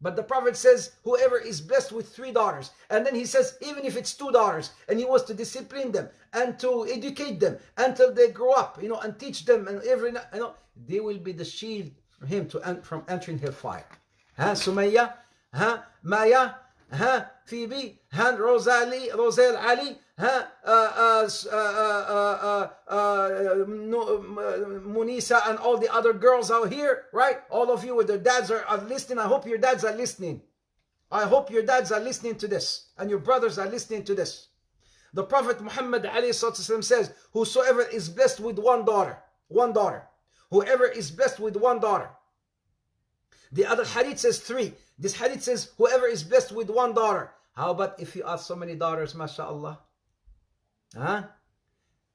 [SPEAKER 1] But the Prophet says, whoever is blessed with 3 daughters. And then he says, even if it's 2 daughters, and he was to discipline them and to educate them until they grow up, and teach them, and they will be the shield for him from entering hellfire. Sumayya, Maya, Phoebe, Roselle Ali, Munisa, and all the other girls out here, right? All of you with their dads are listening. I hope your dads are listening. I hope your dads are listening to this, and your brothers are listening to this. The Prophet Muhammad ﷺ says, whosoever is blessed with 1 daughter, whoever is blessed with 1 daughter. The other hadith says 3. This hadith says, whoever is blessed with 1 daughter, How about if you have so many daughters, mashallah? Huh?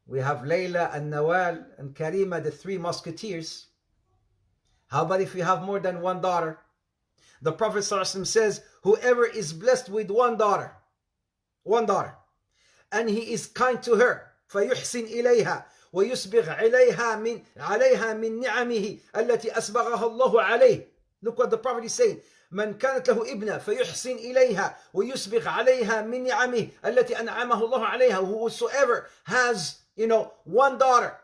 [SPEAKER 1] We have Layla and Nawal and Karima, the three musketeers. How about if you have more than one daughter? The Prophet ﷺ says, whoever is blessed with one daughter, and he is kind to her, فيحسن إليها ويسبغ عليها من نعمه التي أسبغها الله عليه. Look what the Prophet is saying. من كانت له ابنة فيحسن إليها ويسبغ عليها من نعمه التي أنعمه الله عليها. Whosoever has, one daughter,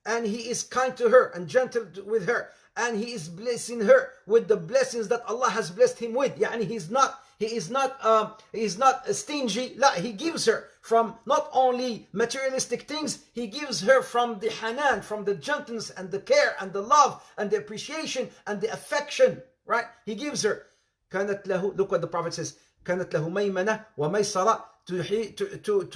[SPEAKER 1] and he is kind to her and gentle with her, and he is blessing her with the blessings that Allah has blessed him with. Yani he is not stingy. La, he gives her from not only materialistic things, he gives her from the hanan, from the gentleness and the care and the love and the appreciation and the affection, right? He gives her. كانت له, look what the Prophet says, كانت له ميمنة وميسرة تحجبه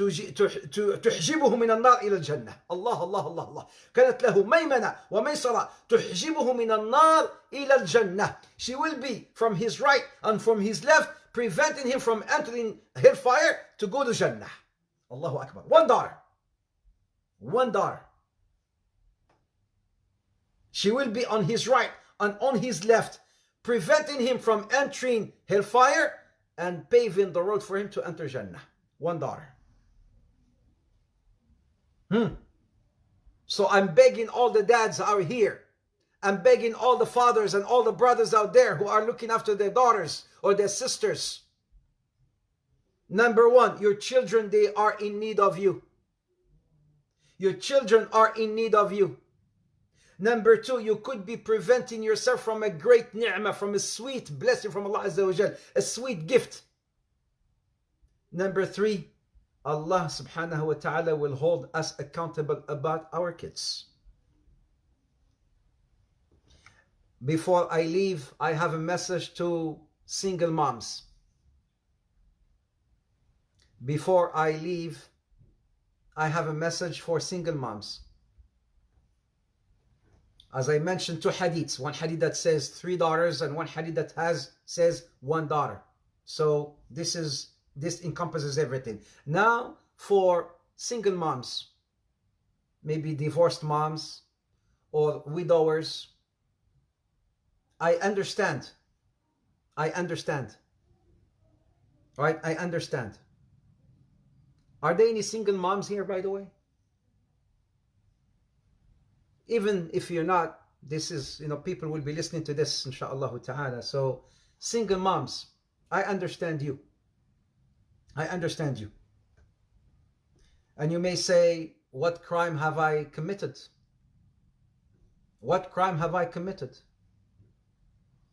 [SPEAKER 1] من النار إلى الجنة. الله الله الله الله. كانت له ميمنة وميسرة تحجبه من النار إلى الجنة. She will be from his right and from his left, preventing him from entering hellfire to go to Jannah. Allahu Akbar. One daughter. She will be on his right and on his left, preventing him from entering hellfire and paving the road for him to enter Jannah. One daughter. So I'm begging all the dads out here. I'm begging all the fathers and all the brothers out there who are looking after their daughters or their sisters. Number one, your children, they are in need of you. Your children are in need of you. Number two, you could be preventing yourself from a great ni'mah, from a sweet blessing from Allah Azza wa Jal, a sweet gift. Number three, Allah subhanahu wa ta'ala will hold us accountable about our kids. Before I leave, I have a message to single moms. Before I leave, I have a message for single moms. As I mentioned, two hadiths. One hadith that says 3 daughters and one hadith that says 1 daughter. So this encompasses everything. Now for single moms, maybe divorced moms or widowers, I understand. Right? I understand. Are there any single moms here, by the way? Even if you're not, this is, people will be listening to this, inshallah ta'ala. So, single moms, I understand you. And you may say, what crime have I committed? What crime have I committed?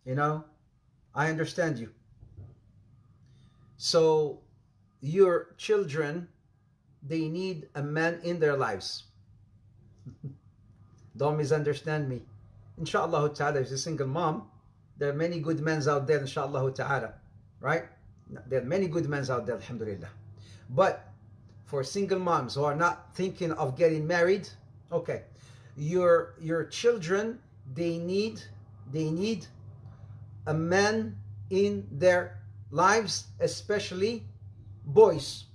[SPEAKER 1] I understand you. So, your children, they need a man in their lives. Don't misunderstand me. Inshallah ta'ala, if you're a single mom, there are many good men out there, inshallah ta'ala. Right? There are many good men out there, alhamdulillah. But for single moms who are not thinking of getting married, okay, your children, they need a man in their lives, especially boys.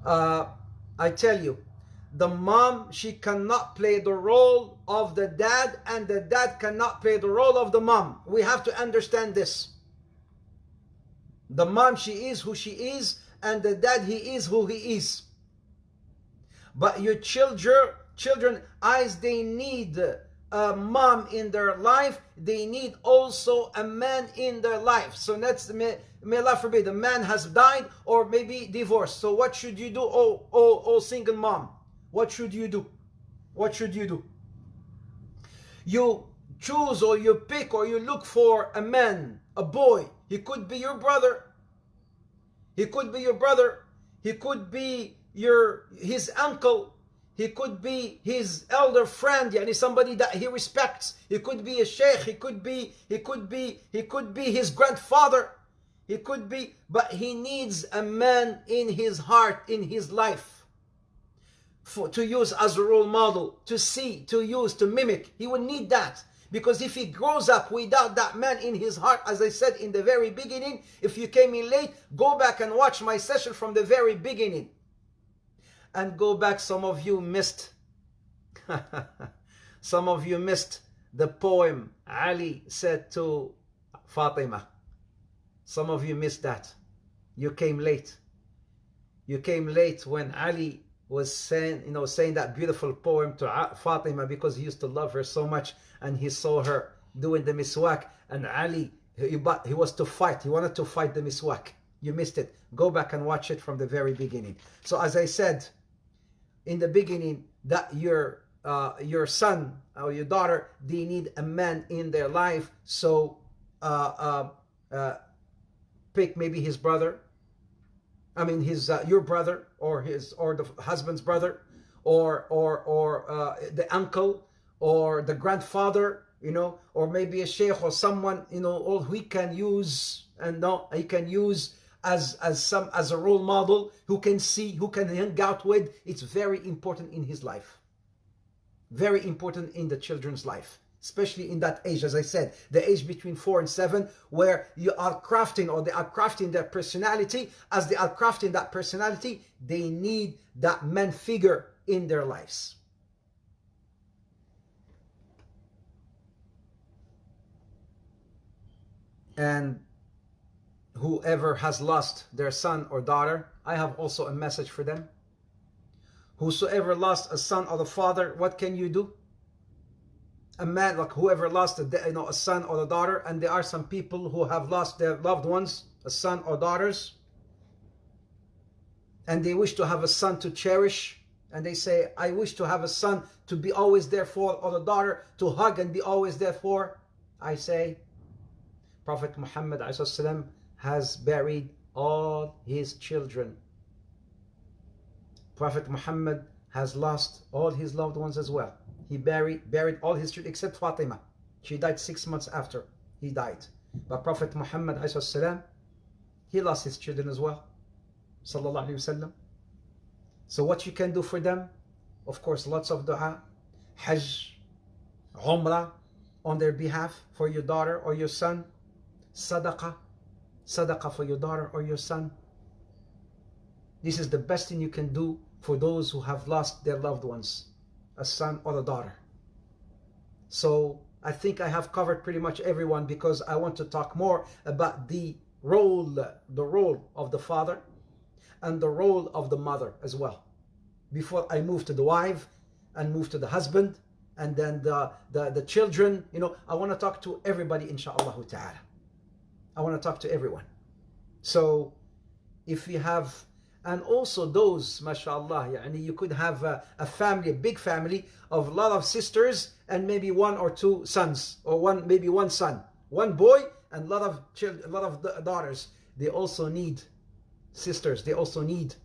[SPEAKER 1] I tell you, the mom, she cannot play the role of the dad, and the dad cannot play the role of the mom. We have to understand this. The mom, she is who she is, and the dad, he is who he is. But your children, as they need a mom in their life, they need also a man in their life. So may Allah forbid, the man has died or maybe divorced. So what should you do, oh single mom? What should you do? You choose or you pick or you look for a man, a boy. He could be your brother. He could be his uncle. He could be his elder friend, yani somebody that he respects. He could be a sheikh. He could be his grandfather. But he needs a man in his heart, in his life, to use as a role model, to see, to use, to mimic. He will need that, Because if he grows up without that man in his heart, as I said in the very beginning, if you came in late, go back and watch my session from the very beginning. And go back, some of you missed. Some of you missed the poem Ali said to Fatima. Some of you missed that. You came late. You came late when Ali was saying, saying that beautiful poem to Fatima, because he used to love her so much, and he saw her doing the miswak, and Ali, he was to fight. He wanted to fight the miswak. You missed it. Go back and watch it from the very beginning. So as I said in the beginning, that your son or your daughter, they need a man in their life. So pick maybe his brother. I mean your brother, or the husband's brother, or the uncle, or the grandfather, or maybe a sheikh or someone, all he can use, and he can use as a role model, who can see, who can hang out with. It's very important in his life. Very important in the children's life, especially in that age, as I said, the age between 4 and 7, where you are crafting, or they are crafting their personality. As they are crafting that personality, they need that man figure in their lives. And whoever has lost their son or daughter, I have also a message for them. Whosoever lost a son or the father, what can you do? A man, like whoever lost a son or a daughter, and there are some people who have lost their loved ones, a son or daughters, and they wish to have a son to cherish, and they say, I wish to have a son to be always there for, or a daughter to hug and be always there for. I say, Prophet Muhammad ﷺ has buried all his children. Prophet Muhammad has lost all his loved ones as well. He buried all his children except Fatima. She died 6 months after he died. But Prophet Muhammad ﷺ, he lost his children as well. Sallallahu Alaihi Wasallam. So what you can do for them? Of course, lots of dua, Hajj, Umrah on their behalf, for your daughter or your son. Sadaqah for your daughter or your son. This is the best thing you can do for those who have lost their loved ones, a son or a daughter. So I think I have covered pretty much everyone, because I want to talk more about the role of the father and the role of the mother as well, before I move to the wife and move to the husband and then the children. I want to talk to everybody, inshaAllah ta'ala. I want to talk to everyone. So if you have, and also those, mashallah, you could have a family, a big family of a lot of sisters, and maybe 1 or 2 sons, or maybe one son, one boy, and a lot of children, a lot of daughters. They also need sisters. They also need,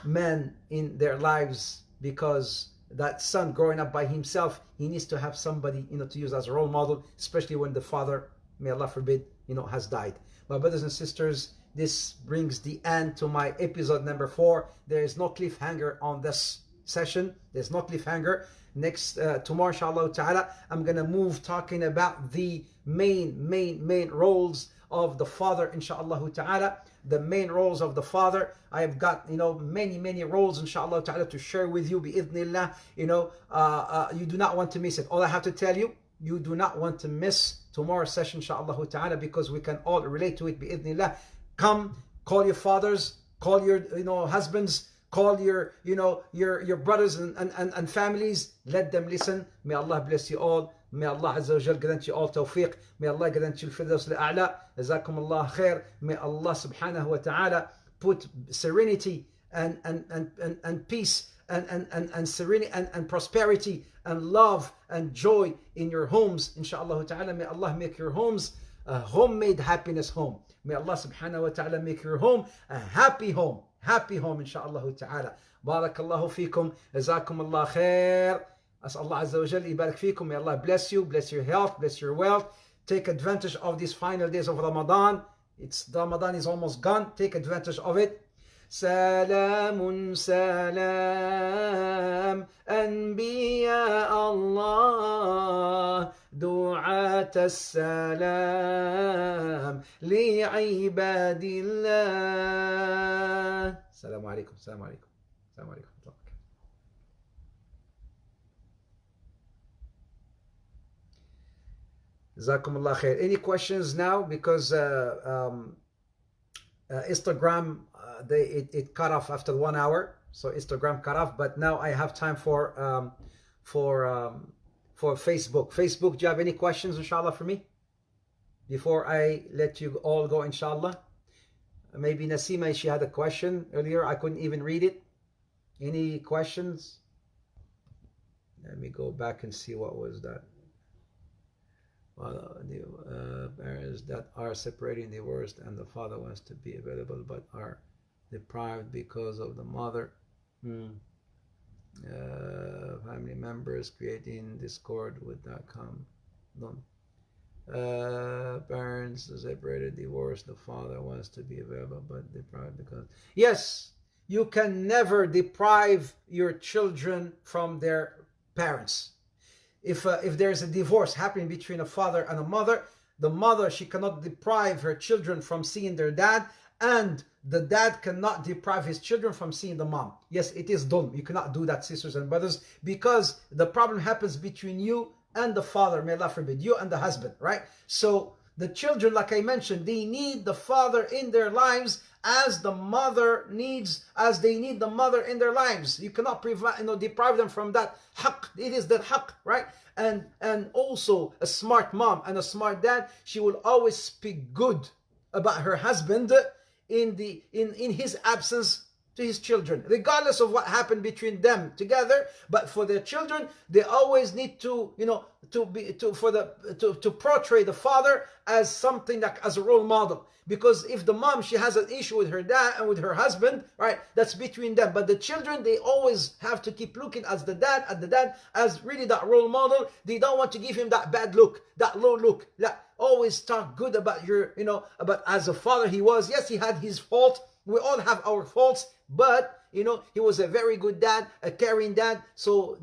[SPEAKER 1] men in their lives, because that son growing up by himself, he needs to have somebody, to use as a role model, especially when the father, may Allah forbid, has died. My brothers and sisters, this brings the end to my episode number 4. There is no cliffhanger on this session. There's no cliffhanger. Next, tomorrow, inshallah ta'ala, I'm going to move talking about the main roles of the father, inshallah ta'ala. The main roles of the father. I have got, many roles, inshallah ta'ala, to share with you, bi'idhnillah. You do not want to miss it. All I have to tell you, you do not want to miss tomorrow's session, inshallah ta'ala, because we can all relate to it, bi'idhnillah. Come, call your fathers, call your husbands, call your brothers and families. Let them listen. May Allah bless you all. May Allah Azza wa Jal grant you all tawfiq. May Allah grant you al-firdaus al-a'la. Jazakum Allah khair. May Allah subhanahu wa ta'ala put serenity and peace and serenity and prosperity and love and joy in your homes, inshallah ta'ala. May Allah make your homes a homemade happiness home. May Allah subhanahu wa ta'ala make your home a happy home, inshallah ta'ala. Barakallahu feekum, jazakum Allah khair. As Allah Azza wa Jalla ibarak feekum. May Allah bless you, bless your health, bless your wealth. Take advantage of these final days of Ramadan. Ramadan is almost gone. Take advantage of it. سلام سلام أنبياء الله دعاة السلام لعباد الله. السلام عليكم. السلام عليكم. السلام عليكم. جزاكم الله خير. Any questions now? Because Instagram, it cut off after 1 hour, so Instagram cut off. But now I have time for Facebook. Facebook, do you have any questions, inshallah, for me before I let you all go, inshallah? Maybe Nasima, she had a question earlier. I couldn't even read it. Any questions? Let me go back and see what was that. Parents that are separating, divorced, and the father wants to be available but are deprived because of the mother. Family members creating discord with that come. Parents separated, divorced, the father wants to be available but deprived because... Yes, you can never deprive your children from their parents. If there's a divorce happening between a father and a mother, the mother, she cannot deprive her children from seeing their dad, and the dad cannot deprive his children from seeing the mom. Yes, it is done. You cannot do that, sisters and brothers, because the problem happens between you and the father, may Allah forbid, you and the husband, right? So the children, like I mentioned, they need the father in their lives as they need the mother in their lives. You cannot deprive them from that haqq. It is that haqq, right? And also a smart mom and a smart dad, she will always speak good about her husband in his absence to his children, regardless of what happened between them together. But for their children, they always need to portray the father as something like as a role model. Because if the mom, she has an issue with her dad and with her husband, right, that's between them. But the children, they always have to keep looking at the dad as really that role model. They don't want to give him that bad look, that low look. Always talk good about about as a father he was. Yes, he had his fault. We all have our faults, but he was a very good dad, a caring dad. So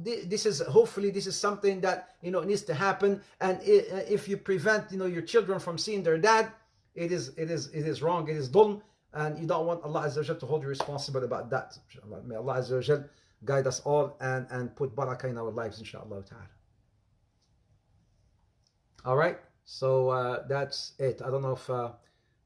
[SPEAKER 1] hopefully this is something that needs to happen. And if you prevent your children from seeing their dad, it is wrong, it is done, and you don't want Allah Azza wa Jal to hold you responsible about that. May Allah Azza wa Jal guide us all and put barakah in our lives, inshallah ta'ala. All right, so that's it. I don't know if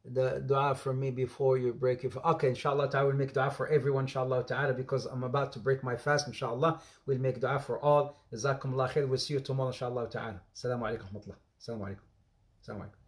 [SPEAKER 1] the dua for me before you break it. Okay, inshallah ta'ala, we'll make dua for everyone, inshallah ta'ala, because I'm about to break my fast, inshallah. We'll make dua for all. Jazakumullah khair. We'll see you tomorrow, inshallah ta'ala. Assalamu alaikum wa rahmatullah. Assalamu alaikum. Assalamu alaikum.